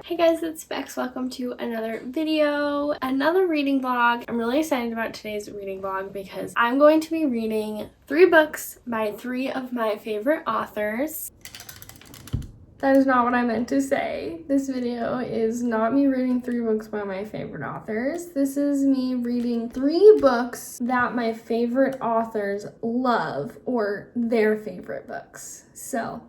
Hey guys, it's Bex. Welcome to another video, another reading vlog. I'm really excited about today's reading vlog because I'm going to be reading 3 books by 3 of my favorite authors. That is not what I meant to say. This video is not me reading 3 books by my favorite authors. This is me reading 3 books that my favorite authors love, or their favorite books. So,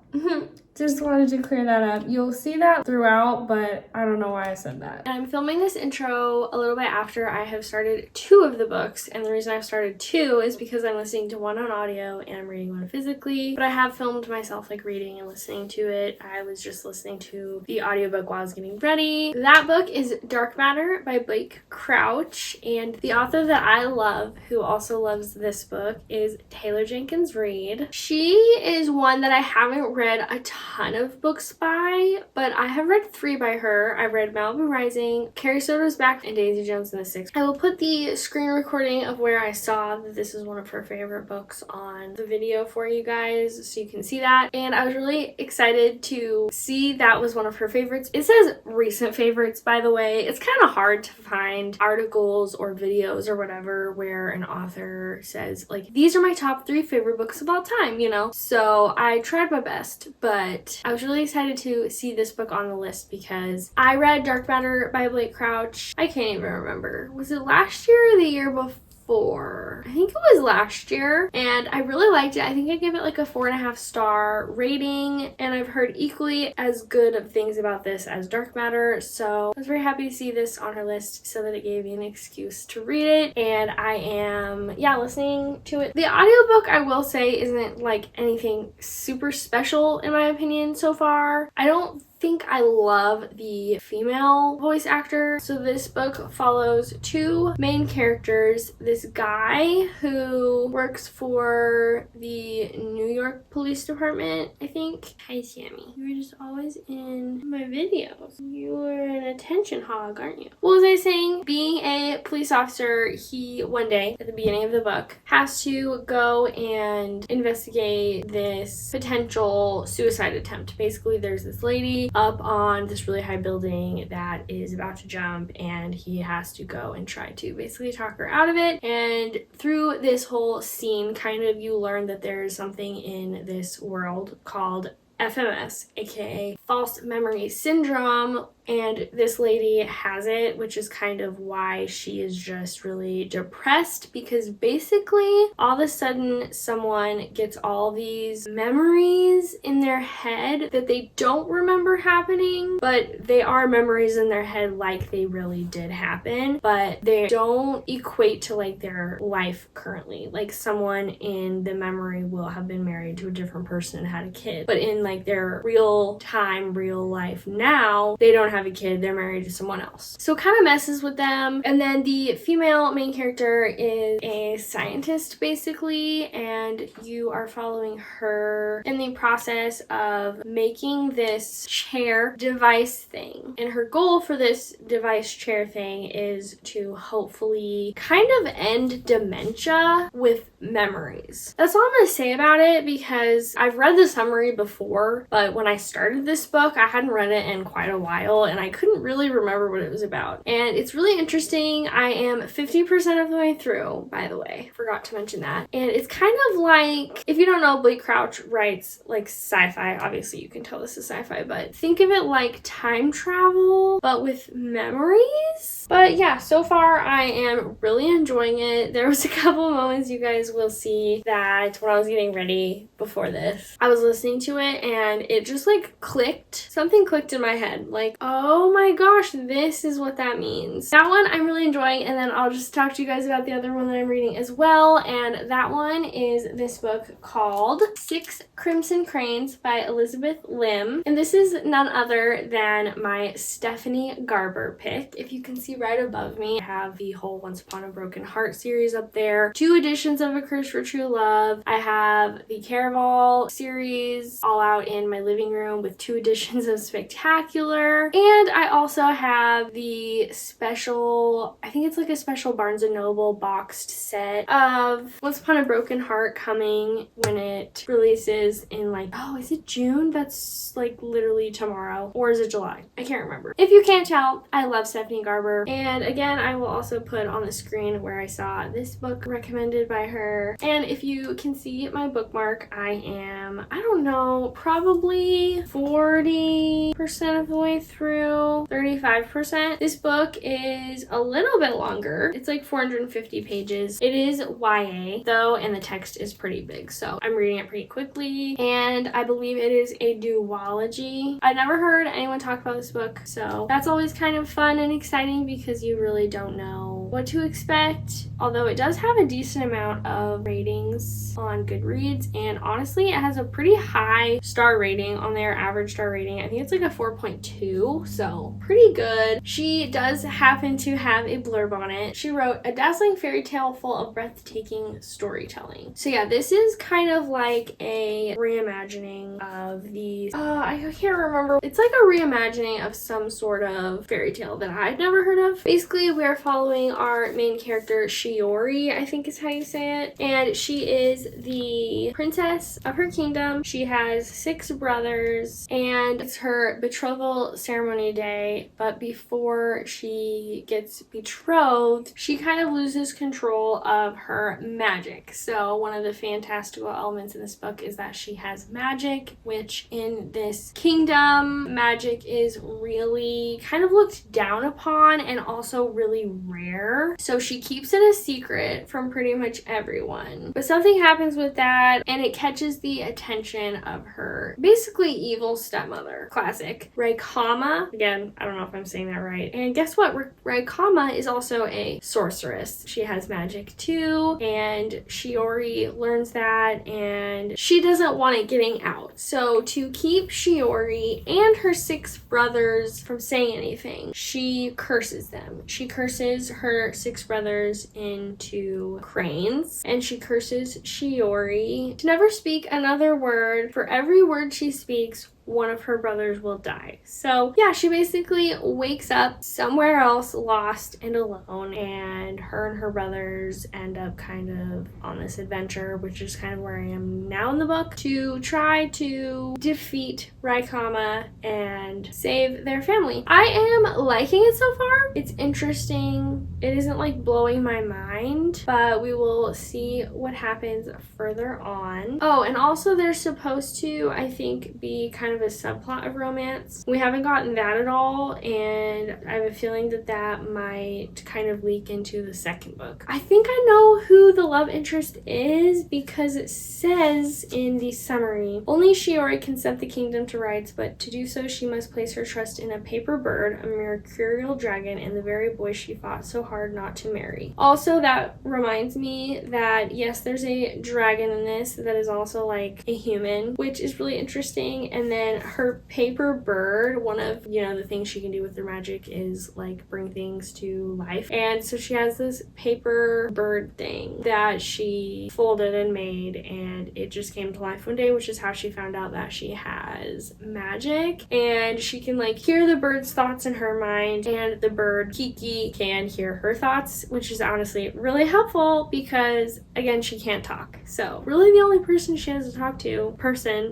just wanted to clear that up. You'll see that throughout, but I don't know why I said that. And I'm filming this intro a little bit after I have started 2 of the books, and the reason I've started 2 is because I'm listening to one on audio and I'm reading one physically, but I have filmed myself like reading and listening to it. I was just listening to the audiobook while I was getting ready. That book is Dark Matter by Blake Crouch, and the author that I love, who also loves this book, is Taylor Jenkins Reid. She is one that I haven't read a ton of books by, but I have read 3 by her. I've read Malibu Rising, Carrie Soto's Back, and Daisy Jones and the Six. I will put the screen recording of where I saw that this is one of her favorite books on the video for you guys so you can see that. And I was really excited to see that was one of her favorites. It says recent favorites, by the way. It's kind of hard to find articles or videos or whatever where an author says, like, these are my top 3 favorite books of all time, you know? So I tried my best, but I was really excited to see this book on the list because I read Dark Matter by Blake Crouch. I can't even remember. Was it last year or the year before? I think it was last year, and I really liked it. I think I gave it like a 4.5 star rating, and I've heard equally as good of things about this as Dark Matter, so I was very happy to see this on her list so that it gave me an excuse to read it. And I am listening to it. The audiobook, I will say, isn't like anything super special in my opinion so far. I don't think I love the female voice actor. So this book follows 2 main characters. This guy who works for the New York Police Department, I think. Hi, Sammy. You're just always in my videos. You're an attention hog, aren't you? What was I saying? Being a police officer, he one day at the beginning of the book has to go and investigate this potential suicide attempt. Basically, there's this lady up on this really high building that is about to jump, and he has to go and try to basically talk her out of it. And through this whole scene, kind of, you learn that there's something in this world called FMS, aka false memory syndrome, and this lady has it, which is kind of why she is just really depressed, because basically all of a sudden someone gets all these memories in their head that they don't remember happening, but they are memories in their head like they really did happen, but they don't equate to like their life currently. Like someone in the memory will have been married to a different person and had a kid, but in like their real time, real life now, they don't have a kid, they're married to someone else. So it kind of messes with them. And then the female main character is a scientist basically, and you are following her in the process of making this chair device thing. And her goal for this device chair thing is to hopefully kind of end dementia with memories. That's all I'm gonna say about it, because I've read the summary before, but when I started this book, I hadn't read it in quite a while and I couldn't really remember what it was about. And it's really interesting. I am 50% of the way through, by the way. Forgot to mention that. And it's kind of like, if you don't know, Blake Crouch writes like sci-fi. Obviously you can tell this is sci-fi, but think of it like time travel, but with memories. But yeah, so far I am really enjoying it. There was a couple moments you guys will see that when I was getting ready before this, I was listening to it and it just like clicked. Something clicked in my head. Like, oh my gosh, this is what that means. That one I'm really enjoying, and then I'll just talk to you guys about the other one that I'm reading as well. And that one is this book called 6 Crimson Cranes by Elizabeth Lim. And this is none other than my Stephanie Garber pick. If you can see right above me, I have the whole Once Upon a Broken Heart series up there, 2 editions of A Curse for True Love. I have the Caraval All series all out in my living room with 2 editions of Spectacular. And I also have the special, I think it's like a special Barnes & Noble boxed set of Once Upon a Broken Heart coming when it releases in like, oh, is it June? That's like literally tomorrow. Or is it July? I can't remember. If you can't tell, I love Stephanie Garber. And again, I will also put on the screen where I saw this book recommended by her. And if you can see my bookmark, I am, I don't know, probably 40% of the way through, 35%. This book is a little bit longer. It's like 450 pages. It is YA though, and the text is pretty big, so I'm reading it pretty quickly. And I believe it is a duology. I never heard anyone talk about this book, so that's always kind of fun and exciting because you really don't know what to expect. Although it does have a decent amount of ratings on Goodreads, and honestly, it has a pretty high star rating on their average star rating. I think it's like a 4.2, so pretty good. She does happen to have a blurb on it. She wrote, "A dazzling fairy tale full of breathtaking storytelling." So yeah, this is kind of like a reimagining of these, I can't remember. It's like a reimagining of some sort of fairy tale that I'd never heard of. Basically, we're following our main character, Shiori, I think is how you say it. And she is the princess of her kingdom. She has 6 brothers, and it's her betrothal ceremony day. But before she gets betrothed, she kind of loses control of her magic. So one of the fantastical elements in this book is that she has magic, which in this kingdom, magic is really kind of looked down upon and also really rare. So she keeps it a secret from pretty much everyone. But something happens with that, and it catches the attention of her basically evil stepmother. Classic. Raikama. Again, I don't know if I'm saying that right. And guess what? Raikama is also a sorceress. She has magic too, and Shiori learns that, and she doesn't want it getting out. So to keep Shiori and her 6 brothers from saying anything, she curses them. She curses her 6 brothers into cranes, and she curses Shiori to never speak another word. For every word she speaks, one of her brothers will die. So yeah, she basically wakes up somewhere else, lost and alone, and her brothers end up kind of on this adventure, which is kind of where I am now in the book, to try to defeat Raikama and save their family. I am liking it so far. It's interesting. It isn't like blowing my mind, but we will see what happens further on. Oh, and also there's supposed to, I think, be kind of a subplot of romance. We haven't gotten that at all, and I have a feeling that that might kind of leak into the second book. I think I know who the love interest is because it says in the summary, "Only Shiori can set the kingdom to rights, but to do so she must place her trust in a paper bird, a mercurial dragon, and the very boy she fought so hard not to marry." Also, that reminds me that yes, there's a dragon in this that is also like a human, which is really interesting. And then her paper bird, one of, the things she can do with her magic is like bring things to life. And so she has this paper bird thing that she folded and made, and it just came to life one day, which is how she found out that she has magic. And she can like hear the bird's thoughts in her mind, and the bird Kiki can hear her thoughts, which is honestly really helpful because again, she can't talk. So really the only person she has to talk to,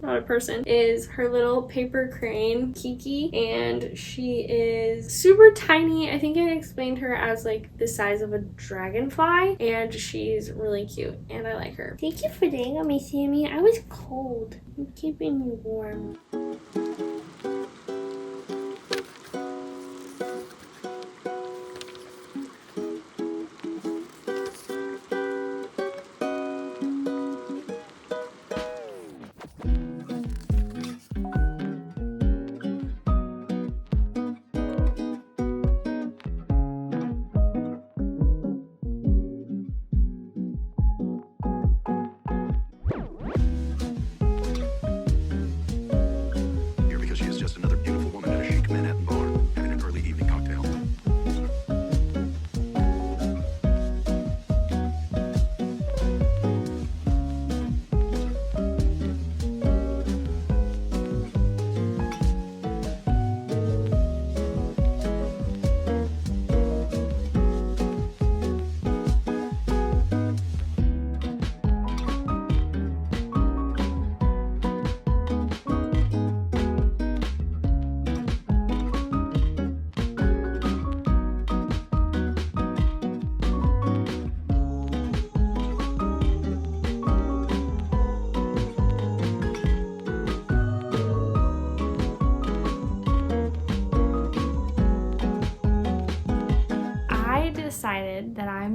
not a person, is her little paper crane Kiki, and she is super tiny. I think I explained her as like the size of a dragonfly, and she's really cute and I like her. Thank you for laying on me, Sammy. I was cold. I'm keeping you warm.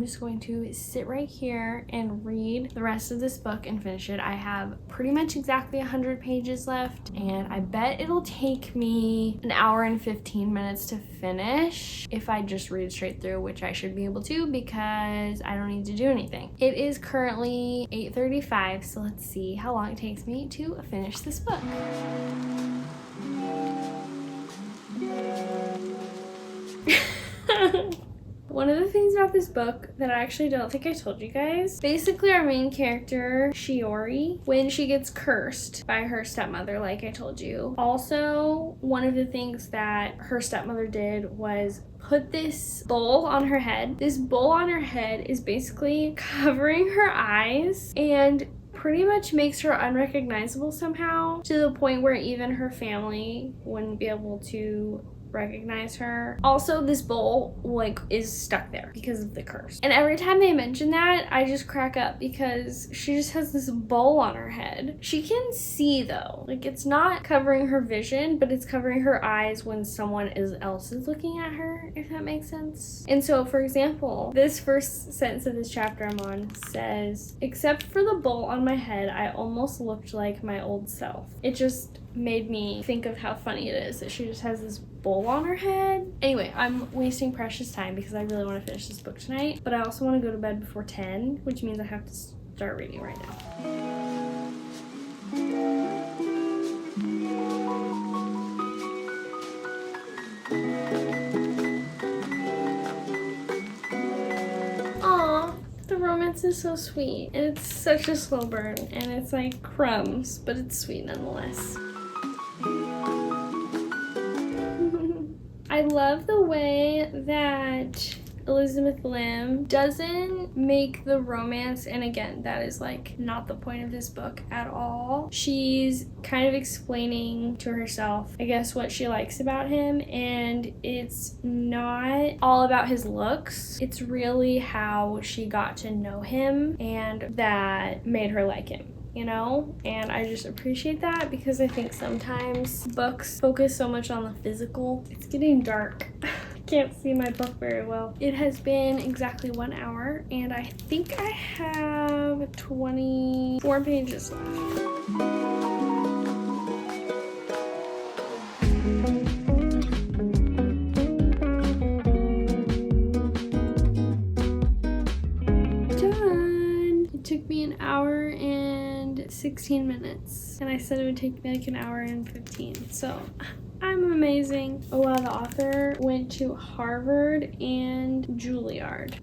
I'm just going to sit right here and read the rest of this book and finish it. I have pretty much exactly 100 pages left, and I bet it'll take me an hour and 15 minutes to finish if I just read straight through, which I should be able to because I don't need to do anything. It is currently 8:35, so let's see how long it takes me to finish this book. One of the things about this book that I actually don't think I told you guys, basically our main character, Shiori, when she gets cursed by her stepmother, like I told you, also one of the things that her stepmother did was put this bowl on her head. This bowl on her head is basically covering her eyes and pretty much makes her unrecognizable somehow, to the point where even her family wouldn't be able to recognize her. Also, this bowl is stuck there because of the curse, and every time they mention that, I just crack up because she just has this bowl on her head. She can see though, it's not covering her vision, but it's covering her eyes when someone else is looking at her, if that makes sense. And so, for example, this first sentence of this chapter I'm on says, "Except for the bowl on my head, I almost looked like my old self." It just made me think of how funny it is that she just has this bowl on her head. Anyway, I'm wasting precious time because I really want to finish this book tonight, but I also want to go to bed before 10, which means I have to start reading right now. Aww, the romance is so sweet, and it's such a slow burn, and it's like crumbs, but it's sweet nonetheless. I love the way that Elizabeth Lim doesn't make the romance, and again, that is not the point of this book at all. She's kind of explaining to herself, I guess, what she likes about him, and it's not all about his looks. It's really how she got to know him, and that made her like him. And I just appreciate that because I think sometimes books focus so much on the physical. It's getting dark. I can't see my book very well. It has been exactly 1 hour, and I think I have 24 pages left. Done! It took me an hour and 16 minutes, and I said it would take me an hour and 15, so I'm amazing. Oh wow, the author went to Harvard and Juilliard.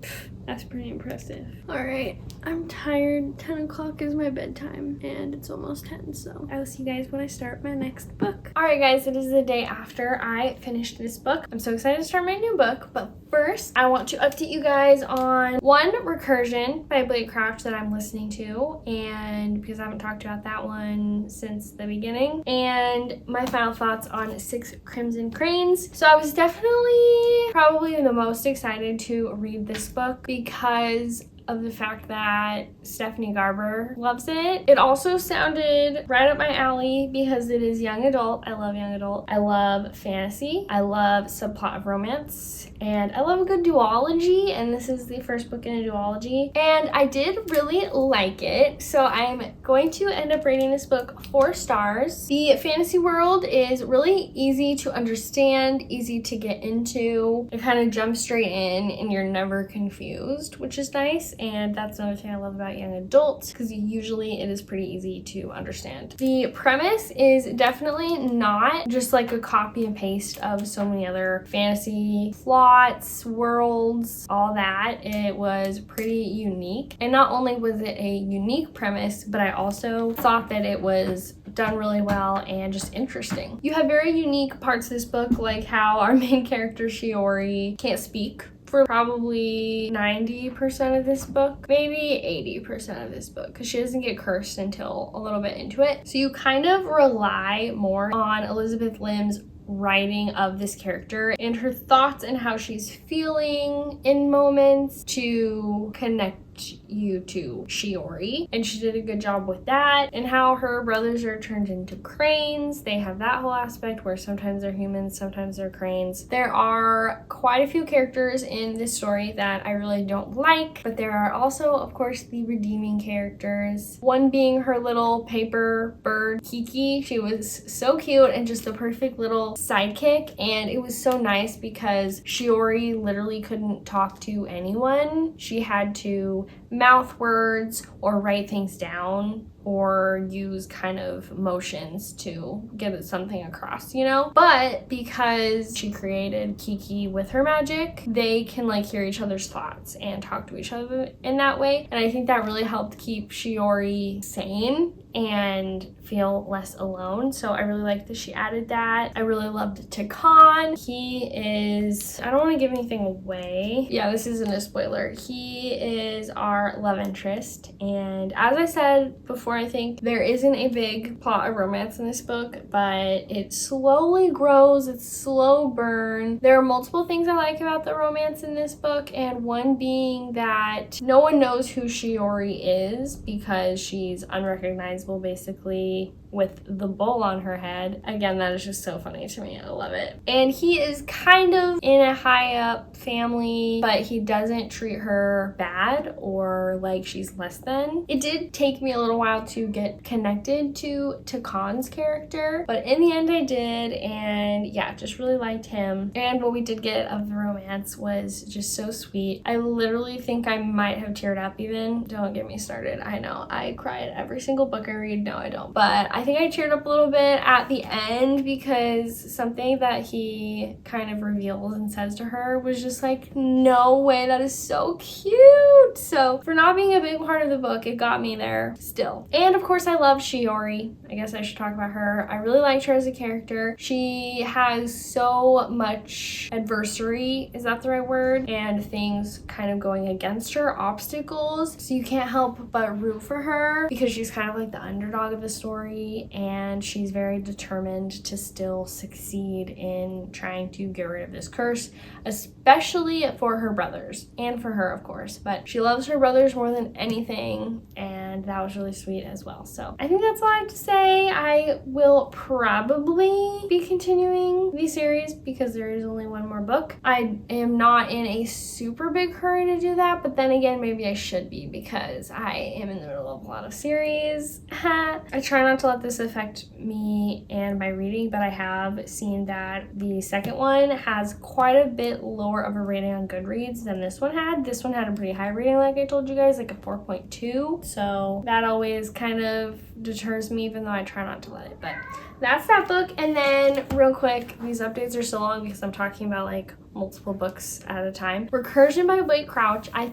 That's pretty impressive. Alright, I'm tired. 10 o'clock is my bedtime, and it's almost 10, so I will see you guys when I start my next book. Alright guys, it is the day after I finished this book. I'm so excited to start my new book, but first, I want to update you guys on one, Recursion by Blake Crouch that I'm listening to, and because I haven't talked about that one since the beginning, and my final thoughts on 6 Crimson Cranes. So I was definitely probably the most excited to read this book because of the fact that Stephanie Garber loves it. It also sounded right up my alley because it is young adult. I love young adult. I love fantasy. I love subplot of romance. And I love a good duology, and this is the first book in a duology. And I did really like it, so I'm going to end up rating this book 4 stars. The fantasy world is really easy to understand, easy to get into. It kind of jumps straight in, and you're never confused, which is nice. And that's another thing I love about young adult, because usually it is pretty easy to understand. The premise is definitely not just a copy and paste of so many other fantasy plots, worlds, all that. It was pretty unique. And not only was it a unique premise, but I also thought that it was done really well and just interesting. You have very unique parts of this book, like how our main character Shiori can't speak for probably 90% of this book, maybe 80% of this book, because she doesn't get cursed until a little bit into it. So you kind of rely more on Elizabeth Lim's writing of this character and her thoughts and how she's feeling in moments to connect you to Shiori, and she did a good job with that, and how her brothers are turned into cranes. They have that whole aspect where sometimes they're humans, sometimes they're cranes. There are quite a few characters in this story that I really don't like, but there are also, of course, the redeeming characters. One being her little paper bird, Kiki. She was so cute and just the perfect little sidekick, and it was so nice because Shiori literally couldn't talk to anyone. She had to mouth words or write things down or use kind of motions to get something across, you know? But because she created Kiki with her magic, they can like hear each other's thoughts and talk to each other in that way. And I think that really helped keep Shiori sane and feel less alone. So I really like that she added that. I really loved Takan. He is, I don't want to give anything away. Yeah, this isn't a spoiler. He is our love interest. And as I said before, I think there isn't a big plot of romance in this book, but it slowly grows. It's slow burn. There are multiple things I like about the romance in this book, and one being that no one knows who Shiori is because she's unrecognizable basically with the bowl on her head. Again, that is just so funny to me. I love it. And he is kind of in a high up family, but he doesn't treat her bad or like she's less than. It did take me a little while to get connected to Takan's character, but in the end I did, and yeah, just really liked him. And what we did get of the romance was just so sweet. I literally think I might have teared up even. Don't get me started. I know I cry at every single book I read. No, I don't. But I think I teared up a little bit at the end because something that he kind of reveals and says to her was just like, no way, that is so cute. So for not being a big part of the book, it got me there still. And of course I love Shiori. I guess I should talk about her. I really liked her as a character. She has so much adversity, is that the right word? And things kind of going against her, obstacles. So you can't help but root for her because she's kind of like the underdog of the story, and she's very determined to still succeed in trying to get rid of this curse, especially for her brothers and for her, of course. But she loves her brothers more than anything, and that was really sweet as well. So I think that's all I have to say. I will probably be continuing the series because there is only one more book. I am not in a super big hurry to do that, but then again, maybe I should be because I am in the middle of a lot of series. I try not to let this affect me and my reading, but I have seen that the second one has quite a bit lower of a rating on Goodreads than this one had. This one had a pretty high rating, like I told you guys, like a 4.2. So that always kind of deters me, even though I try not to let it. But that's that book. And then real quick, these updates are so long because I'm talking about like multiple books at a time. Recursion by Blake Crouch. I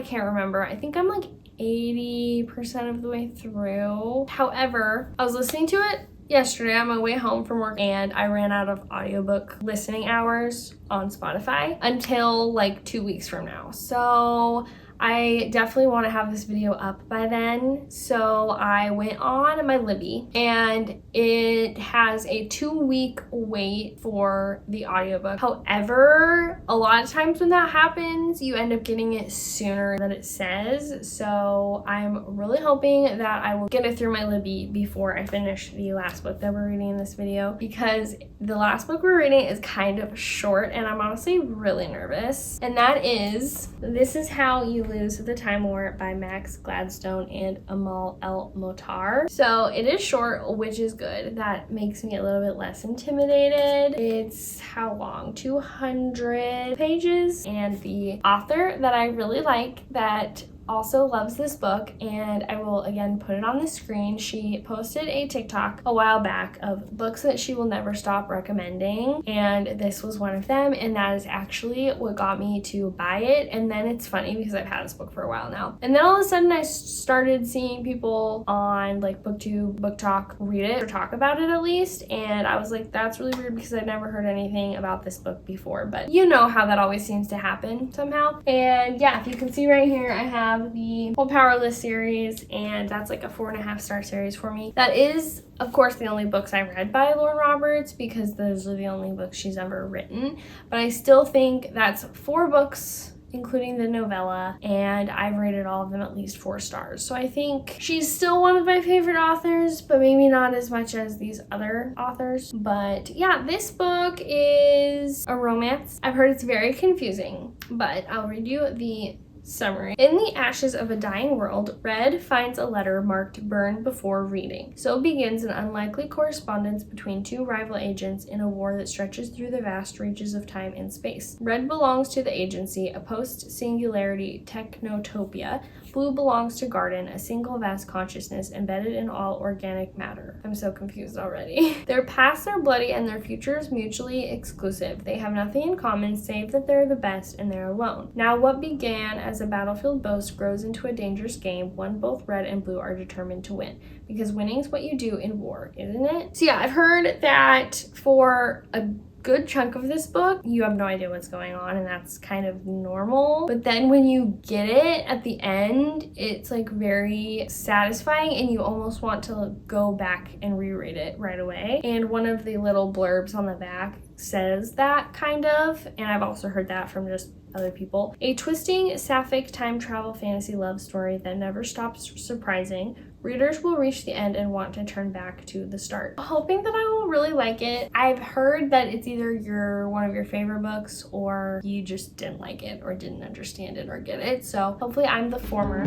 can't remember. I think I'm like 80% of the way through. However, I was listening to it yesterday on my way home from work, and I ran out of audiobook listening hours on Spotify until like 2 weeks from now. So I definitely want to have this video up by then. So I went on my Libby, and it has a 2-week wait for the audiobook. However, a lot of times when that happens, you end up getting it sooner than it says. So I'm really hoping that I will get it through my Libby before I finish the last book that we're reading in this video, because the last book we're reading is kind of short and I'm honestly really nervous. And that is This Is How You Lose the Time War by Max Gladstone and Amal El-Mohtar. So it is short, which is good. That makes me a little bit less intimidated. It's how long? 200 pages. And the author that I really like that also loves this book, and I will again put it on the screen. She posted a TikTok a while back of books that she will never stop recommending, and this was one of them, and that is actually what got me to buy it. And then it's funny because I've had this book for a while now, and then all of a sudden I started seeing people on like BookTube, BookTok read it or talk about it at least, and I was like, that's really weird because I've never heard anything about this book before. But you know how that always seems to happen somehow. And yeah, if you can see right here, I have the whole Powerless series, and that's like a 4.5-star series for me. That is, of course, the only books I read by Lauren Roberts because those are the only books she's ever written. But I still think that's 4 books including the novella, and I've rated all of them at least 4 stars. So I think she's still one of my favorite authors, but maybe not as much as these other authors. But yeah, this book is a romance. I've heard it's very confusing, but I'll read you the summary. In the ashes of a dying world, Red finds a letter marked "Burn before reading." So begins an unlikely correspondence between 2 rival agents in a war that stretches through the vast reaches of time and space. Red belongs to the Agency, a post-singularity technotopia. Blue belongs to Garden, a single vast consciousness embedded in all organic matter. I'm so confused already. Their pasts are bloody and their futures mutually exclusive. They have nothing in common save that they're the best and they're alone. Now what began as a battlefield boast grows into a dangerous game, one both Red and Blue are determined to win. Because winning's what you do in war, isn't it? So yeah, I've heard that for a good chunk of this book, you have no idea what's going on, and that's kind of normal. But then when you get it at the end, it's like very satisfying and you almost want to go back and reread it right away. And one of the little blurbs on the back says that kind of, and I've also heard that from just other people. A twisting, sapphic time travel fantasy love story that never stops surprising. Readers will reach the end and want to turn back to the start. Hoping that I will really like it. I've heard that it's either one of your favorite books or you just didn't like it or didn't understand it or get it. So hopefully I'm the former.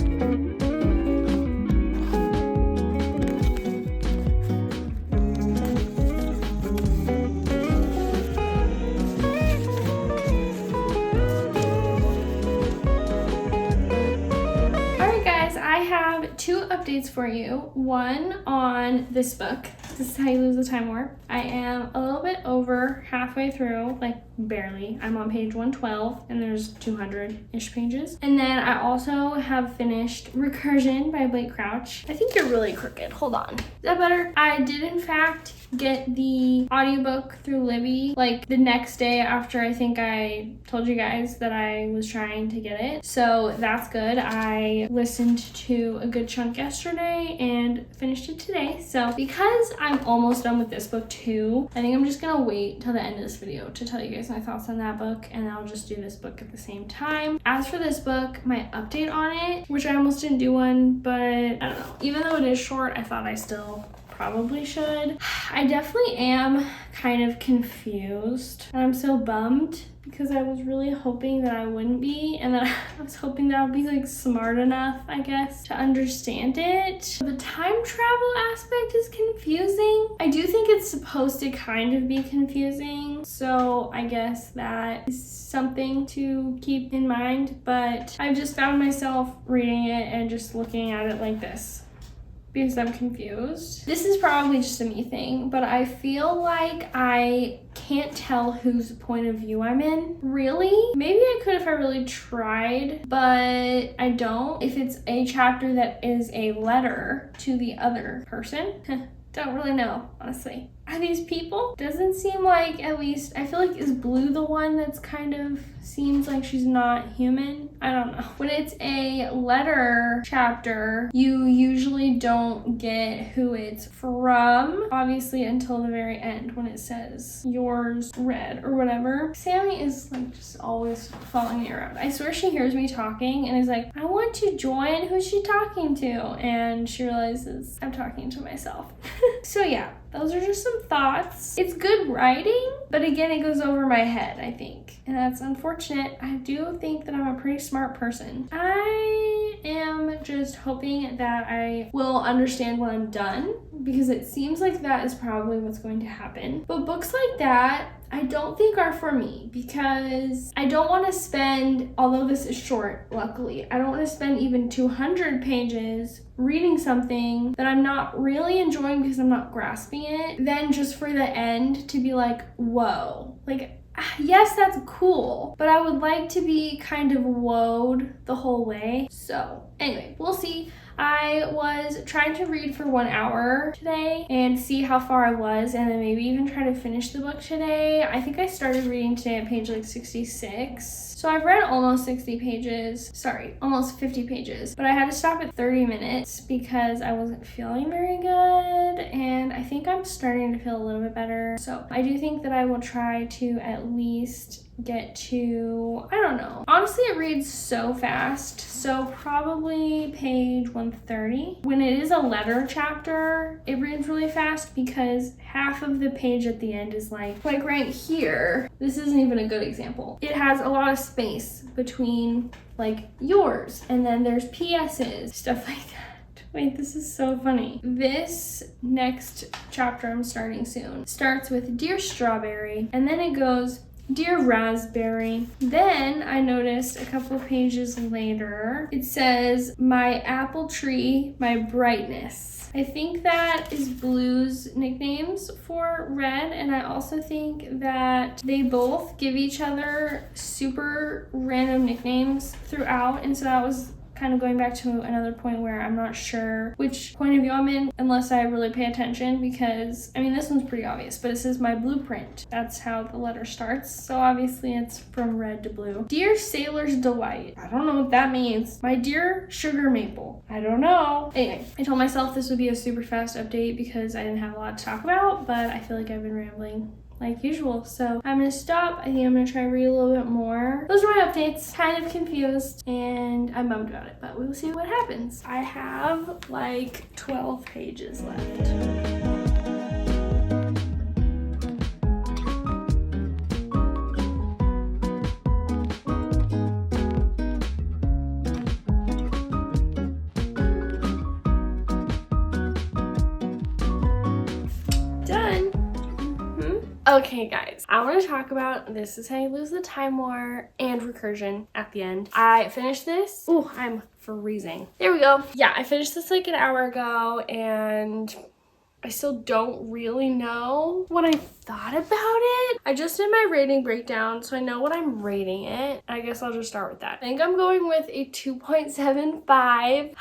Two updates for you. One on this book. This is How You Lose the Time Warp. I am a little bit over halfway through, like barely. I'm on page 112 and there's 200-ish pages. And then I also have finished Recursion by Blake Crouch. I think you're really crooked. Hold on. Is that better? I did in fact get the audiobook through Libby like the next day after I think I told you guys that I was trying to get it. So that's good. I listened to a good chunk yesterday and finished it today. So because I'm almost done with this book too, I think I'm just gonna wait till the end of this video to tell you guys my thoughts on that book, and I'll just do this book at the same time. As for this book, my update on it, which I almost didn't do one, but I don't know. Even though it is short, I thought I still probably should. I definitely am kind of confused, and I'm so bummed because I was really hoping that I wouldn't be, and that I was hoping that I would be like smart enough, I guess, to understand it. The time travel aspect is confusing. I do think it's supposed to kind of be confusing, so I guess that is something to keep in mind, but I've just found myself reading it and just looking at it like this because I'm confused. This is probably just a me thing, but I feel like I can't tell whose point of view I'm in. Really? Maybe I could if I really tried, but I don't. If it's a chapter that is a letter to the other person, don't really know, honestly. Are these people? Doesn't seem like, at least, I feel like, is Blue the one that's kind of seems like she's not human? I don't know. When it's a letter chapter, you usually don't get who it's from, obviously, until the very end when it says yours, Red, or whatever. Sammy is like just always following me around. I swear she hears me talking and is like, I want to join. Who's she talking to? And she realizes I'm talking to myself. So yeah. Those are just some thoughts. It's good writing, but again, it goes over my head, I think. And that's unfortunate. I do think that I'm a pretty smart person. I am just hoping that I will understand when I'm done, because it seems like that is probably what's going to happen. But books like that, I don't think are for me, because I don't want to spend, although this is short, luckily, I don't want to spend even 200 pages reading something that I'm not really enjoying because I'm not grasping it, then just for the end to be like, whoa. Like, yes, that's cool, but I would like to be kind of wowed the whole way. So anyway, we'll see. I was trying to read for 1 hour today and see how far I was, and then maybe even try to finish the book today. I think I started reading today at page like 66. So I've read almost 60 pages, sorry, almost 50 pages, but I had to stop at 30 minutes because I wasn't feeling very good, and I think think I'm starting to feel a little bit better. So I do think that I will try to at least get to, I don't know. Honestly, it reads so fast. So probably page 130. When it is a letter chapter, it reads really fast because half of the page at the end is like right here. This isn't even a good example. It has a lot of space between like yours, and then there's PS's, stuff like that. Wait, this is so funny. This next chapter I'm starting soon starts with Dear Strawberry, and then it goes Dear Raspberry. Then I noticed a couple pages later, it says My Apple Tree, My Brightness. I think that is Blue's nicknames for Red, and I also think that they both give each other super random nicknames throughout, and so that was kind of going back to another point where I'm not sure which point of view I'm in unless I really pay attention, because I mean this one's pretty obvious, but it says My Blueprint. That's how the letter starts, so obviously it's from red to blue. Dear Sailor's Delight. I don't know what that means. My Dear Sugar Maple. I don't know. Anyway, I told myself this would be a super fast update because I didn't have a lot to talk about, but I feel like I've been rambling like usual. So I'm gonna stop. I think I'm gonna try to read a little bit more. Those are my updates. Kind of confused and I'm bummed about it, but we will see what happens. I have like 12 pages left. Okay guys, I want to talk about This Is How You Lose the Time War and Recursion at the end. I finished this. Oh, I'm freezing. There we go. Yeah, I finished this like an hour ago and I still don't really know what I thought about it. I just did my rating breakdown, so I know what I'm rating it. I guess I'll just start with that. I think I'm going with a 2.75. I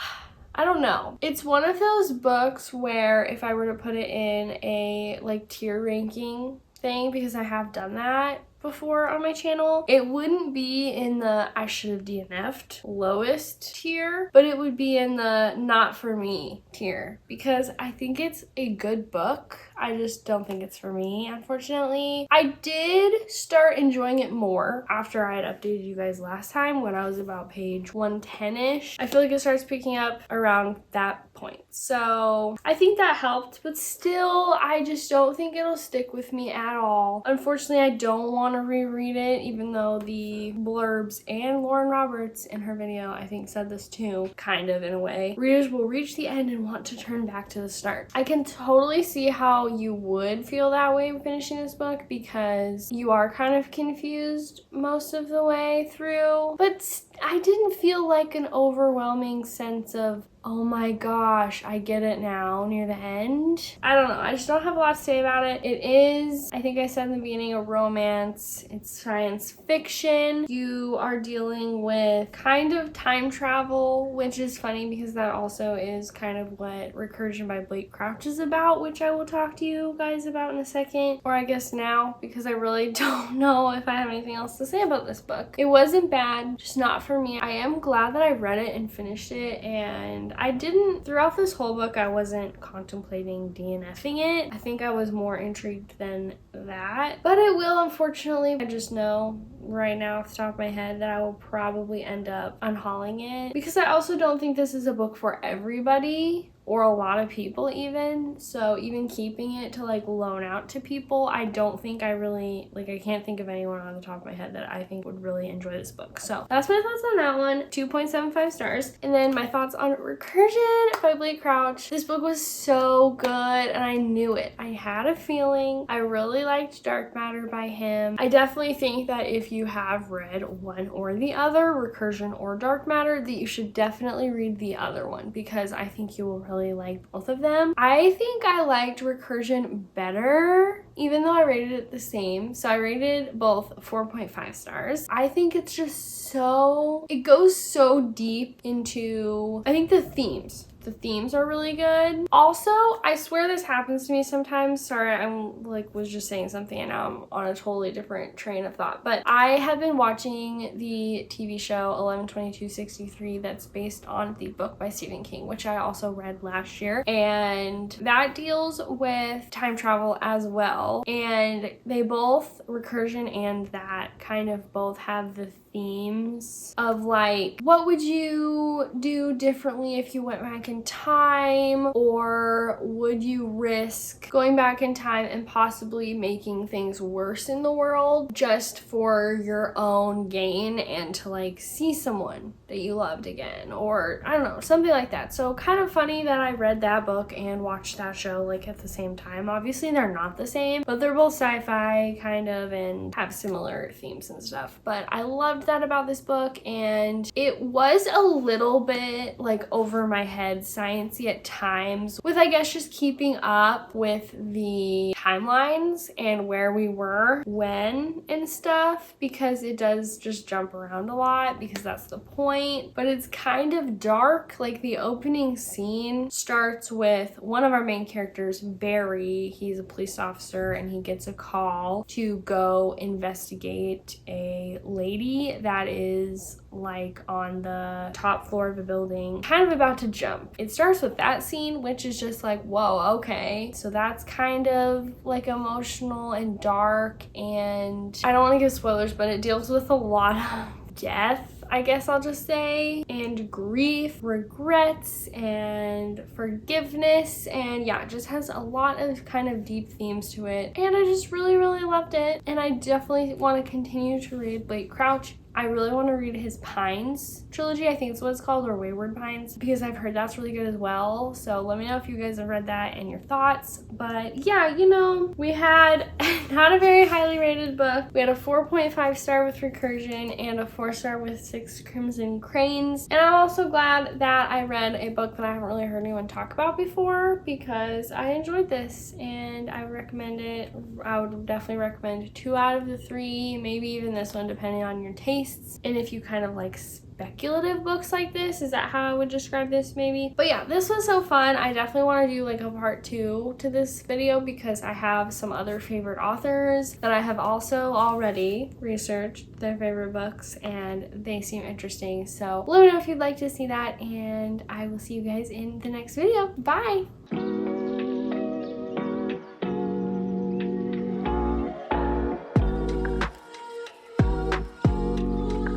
don't know. It's one of those books where if I were to put it in a like tier ranking thing, because I have done that before on my channel, it wouldn't be in the I should have DNF'd lowest tier, but it would be in the not for me tier, because I think it's a good book. I just don't think it's for me, unfortunately. I did start enjoying it more after I had updated you guys last time when I was about page 110-ish. I feel like it starts picking up around that point. So I think that helped, but still, I just don't think it'll stick with me at all. Unfortunately, I don't want to reread it, even though the blurbs and Lauren Roberts in her video, I think, said this too, kind of in a way. Readers will reach the end and want to turn back to the start. I can totally see how you would feel that way finishing this book, because you are kind of confused most of the way through, but I didn't feel like an overwhelming sense of, oh my gosh, I get it now near the end. I don't know. I just don't have a lot to say about it. It is, I think I said in the beginning, a romance. It's science fiction. You are dealing with kind of time travel, which is funny because that also is kind of what Recursion by Blake Crouch is about, which I will talk to you guys about in a second, or I guess now, because I really don't know if I have anything else to say about this book. It wasn't bad, just not for me. I am glad that I read it and finished it, and I didn't, throughout this whole book, I wasn't contemplating DNFing it. I think I was more intrigued than that, but I will, unfortunately. I just know right now off the top of my head that I will probably end up unhauling it, because I also don't think this is a book for everybody, or a lot of people even. So even keeping it to like loan out to people, I don't think I really, like, I can't think of anyone on the top of my head that I think would really enjoy this book. So that's my thoughts on that one. 2.75 stars. And then my thoughts on Recursion by Blake Crouch. This book was so good and I knew it. I had a feeling. I really liked Dark Matter by him. I definitely think that if you have read one or the other, Recursion or Dark Matter, that you should definitely read the other one, because I think you will really like both of them. I think I liked Recursion better, even though I rated it the same. So I rated both 4.5 stars. I think it's just so, it goes so deep into, I think, the themes the themes are really good. Also, I swear this happens to me sometimes. Sorry, I'm like was just saying something and now I'm on a totally different train of thought. But I have been watching the TV show 11/22/63 that's based on the book by Stephen King, which I also read last year. And that deals with time travel as well. And they both, Recursion and that, kind of both have the themes of like, what would you do differently if you went back in time, or would you risk going back in time and possibly making things worse in the world just for your own gain and to like see someone that you loved again, or I don't know, something like that. So kind of funny that I read that book and watched that show like at the same time. Obviously they're not the same, but they're both sci-fi kind of and have similar themes and stuff. But I loved that about this book, and it was a little bit like over my head sciencey at times with I guess just keeping up with the timelines and where we were when and stuff, because it does just jump around a lot because that's the point. But it's kind of dark. Like the opening scene starts with one of our main characters, Barry. He's a police officer and he gets a call to go investigate a lady that is like on the top floor of a building, kind of about to jump. It starts with that scene, which is just like, whoa, okay. So that's kind of like emotional and dark, and I don't want to give spoilers, but it deals with a lot of death, I guess I'll just say, and grief, regrets, and forgiveness, and yeah, it just has a lot of kind of deep themes to it, and I just really loved it. And I definitely want to continue to read Blake Crouch. I really want to read his Pines trilogy, I think it's what it's called, or Wayward Pines, because I've heard that's really good as well. So let me know if you guys have read that and your thoughts. But yeah, you know, we had not a very highly rated book. We had a 4.5 star with Recursion and a 4 star with Six Crimson Cranes. And I'm also glad that I read a book that I haven't really heard anyone talk about before, because I enjoyed this and I would recommend it. I would definitely recommend 2 out of the 3, maybe even this one depending on your taste. And if you kind of like speculative books like this, is that how I would describe this maybe? But yeah, this was so fun. I definitely want to do like a part 2 to this video because I have some other favorite authors that I have also already researched their favorite books and they seem interesting. So let me know if you'd like to see that, and I will see you guys in the next video. Bye!